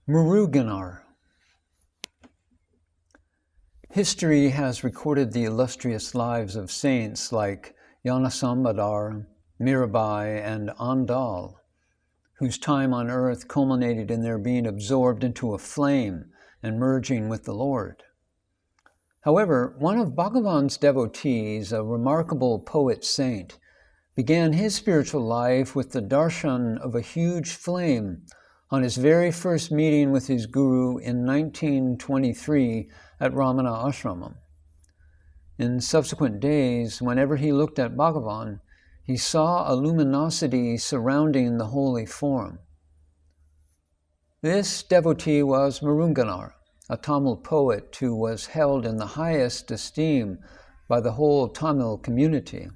Muruganar. History has recorded the illustrious lives of saints like Gnanasambar, Mirabai, and Andal, whose time on earth culminated in their being absorbed into a flame and merging with the Lord. However, one of Bhagavan's devotees, a remarkable poet-saint, began his spiritual life with the darshan of a huge flame on his very first meeting with his guru in 1923 at Ramanasramam. In subsequent days, whenever he looked at Bhagavan, he saw a luminosity surrounding the holy form. This devotee was Muruganar, a Tamil poet who was held in the highest esteem by the whole Tamil community.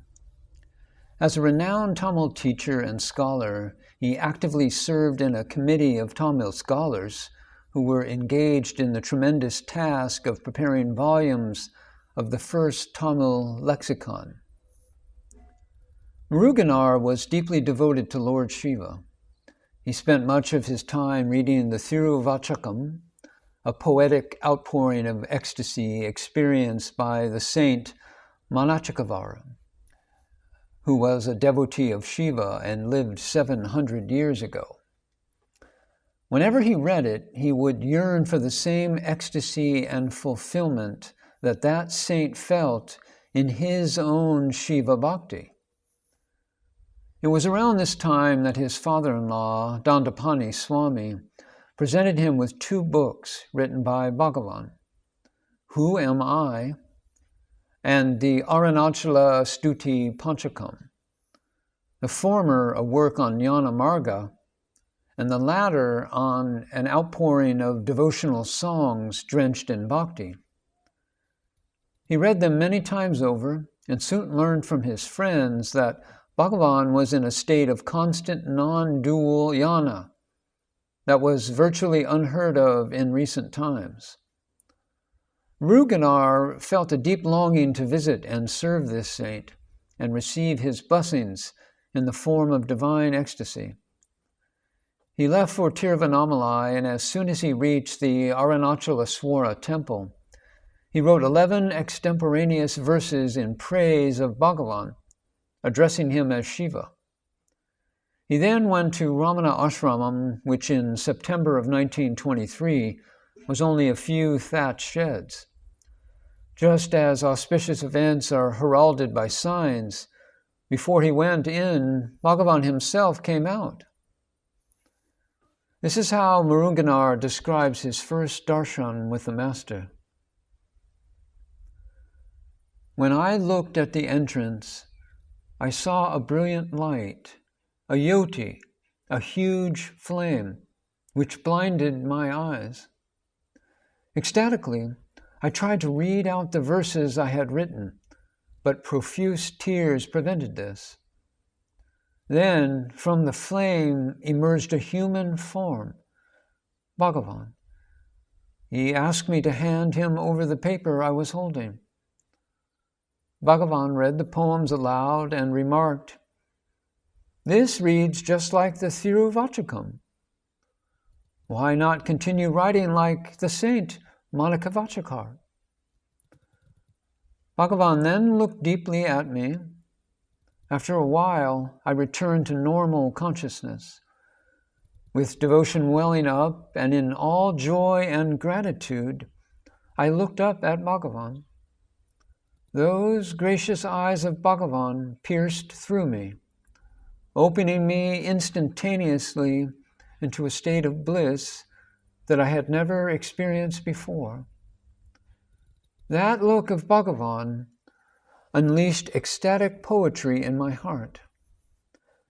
As a renowned Tamil teacher and scholar, he actively served in a committee of Tamil scholars who were engaged in the tremendous task of preparing volumes of the first Tamil lexicon. Muruganar was deeply devoted to Lord Shiva. He spent much of his time reading the Thiruvachakam, a poetic outpouring of ecstasy experienced by the saint Manachakavara, who was a devotee of Shiva and lived 700 years ago. Whenever he read it, he would yearn for the same ecstasy and fulfillment that that saint felt in his own Shiva bhakti. It was around this time that his father-in-law, Dandapani Swami, presented him with two books written by Bhagavan, Who Am I? And the Arunachala Stuti Panchakam, the former a work on Jnana Marga, and the latter on an outpouring of devotional songs drenched in bhakti. He read them many times over and soon learned from his friends that Bhagavan was in a state of constant non-dual jnana that was virtually unheard of in recent times. Muruganar felt a deep longing to visit and serve this saint and receive his blessings in the form of divine ecstasy. He left for Tiruvannamalai, and as soon as he reached the Arunachaleswara temple, he wrote 11 extemporaneous verses in praise of Bhagavan, addressing him as Shiva. He then went to Ramana Ashramam, which in September of 1923 was only a few thatched sheds. Just as auspicious events are heralded by signs, before he went in, Bhagavan himself came out. This is how Muruganar describes his first darshan with the Master. When I looked at the entrance, I saw a brilliant light, a yoti, a huge flame, which blinded my eyes. Ecstatically, I tried to read out the verses I had written, but profuse tears prevented this. Then, from the flame emerged a human form, Bhagavan. He asked me to hand him over the paper I was holding. Bhagavan read the poems aloud and remarked, "This reads just like the Thiruvachakam. Why not continue writing like the saint Manakavachakar?" Bhagavan then looked deeply at me. After a while, I returned to normal consciousness. With devotion welling up and in all joy and gratitude, I looked up at Bhagavan. Those gracious eyes of Bhagavan pierced through me, opening me instantaneously into a state of bliss that I had never experienced before. That look of Bhagavan unleashed ecstatic poetry in my heart.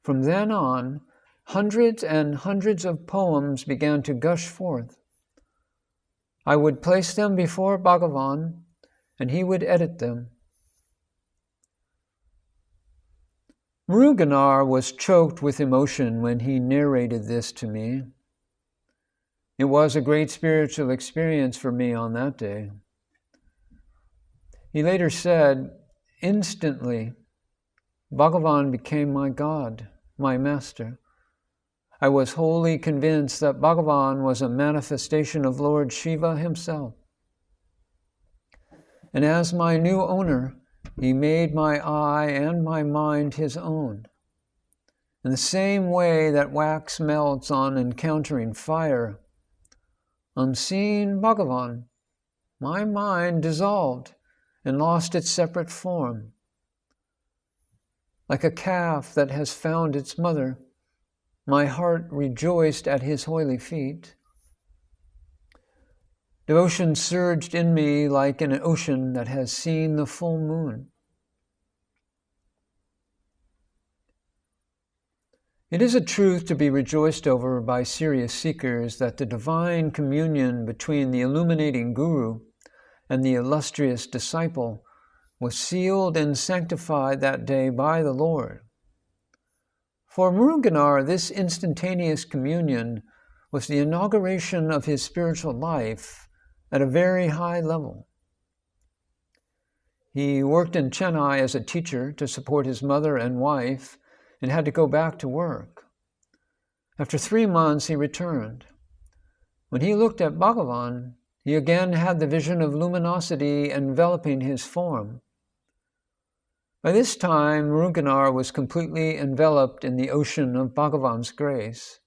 From then on, hundreds and hundreds of poems began to gush forth. I would place them before Bhagavan, and he would edit them. Muruganar was choked with emotion when he narrated this to me. It was a great spiritual experience for me on that day. He later said, "Instantly, Bhagavan became my God, my master. I was wholly convinced that Bhagavan was a manifestation of Lord Shiva himself. And as my new owner, he made my eye and my mind his own. In the same way that wax melts on encountering fire, on seeing Bhagavan, my mind dissolved and lost its separate form. Like a calf that has found its mother, my heart rejoiced at his holy feet. Devotion surged in me like an ocean that has seen the full moon. It is a truth to be rejoiced over by serious seekers that the divine communion between the illuminating guru and the illustrious disciple was sealed and sanctified that day by the Lord. For Muruganar, this instantaneous communion was the inauguration of his spiritual life at a very high level. He worked in Chennai as a teacher to support his mother and wife and had to go back to work. After 3 months, he returned. When he looked at Bhagavan, he again had the vision of luminosity enveloping his form. By this time, Muruganar was completely enveloped in the ocean of Bhagavan's grace.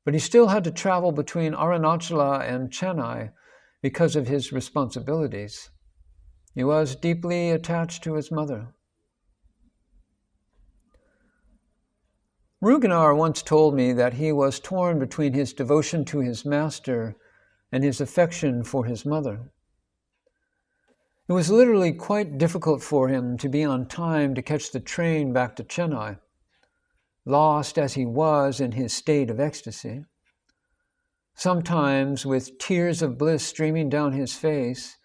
But he still had to travel between Arunachala and Chennai because of his responsibilities. He was deeply attached to his mother. Muruganar once told me that he was torn between his devotion to his master and his affection for his mother. It was literally quite difficult for him to be on time to catch the train back to Chennai, lost as he was in his state of ecstasy. Sometimes, with tears of bliss streaming down his face,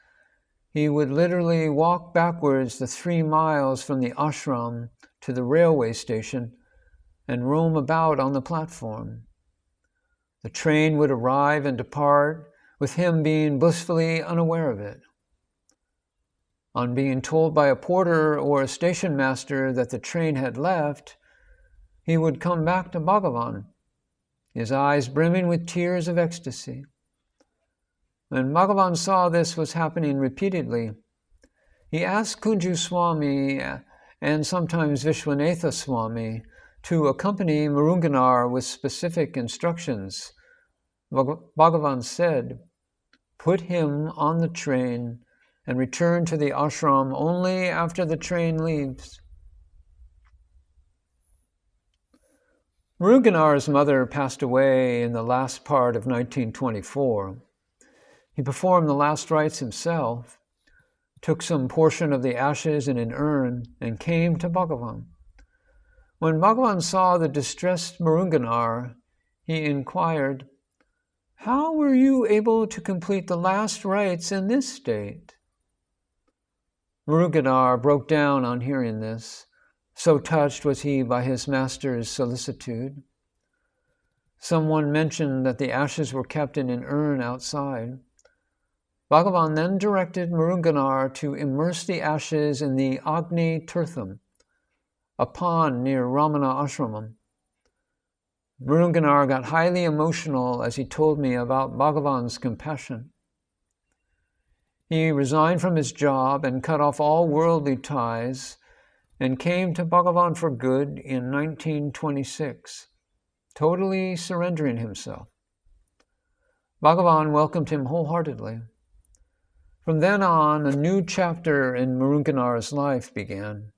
he would literally walk backwards the 3 miles from the ashram to the railway station and roam about on the platform. The train would arrive and depart, with him being blissfully unaware of it. On being told by a porter or a station master that the train had left, he would come back to Bhagavan, his eyes brimming with tears of ecstasy. When Bhagavan saw this was happening repeatedly, he asked Kunju Swami and sometimes Vishwanatha Swami to accompany Muruganar with specific instructions. Bhagavan said, "Put him on the train and return to the ashram only after the train leaves." Muruganar's mother passed away in the last part of 1924. He performed the last rites himself, took some portion of the ashes in an urn, and came to Bhagavan. When Bhagavan saw the distressed Muruganar, he inquired, "How were you able to complete the last rites in this state?" Muruganar broke down on hearing this. So touched was he by his master's solicitude. Someone mentioned that the ashes were kept in an urn outside. Bhagavan then directed Muruganar to immerse the ashes in the Agni Tirtham, a pond near Ramanasramam. Muruganar got highly emotional as he told me about Bhagavan's compassion. He resigned from his job and cut off all worldly ties and came to Bhagavan for good in 1926, totally surrendering himself. Bhagavan welcomed him wholeheartedly. From then on, a new chapter in Muruganar's life began.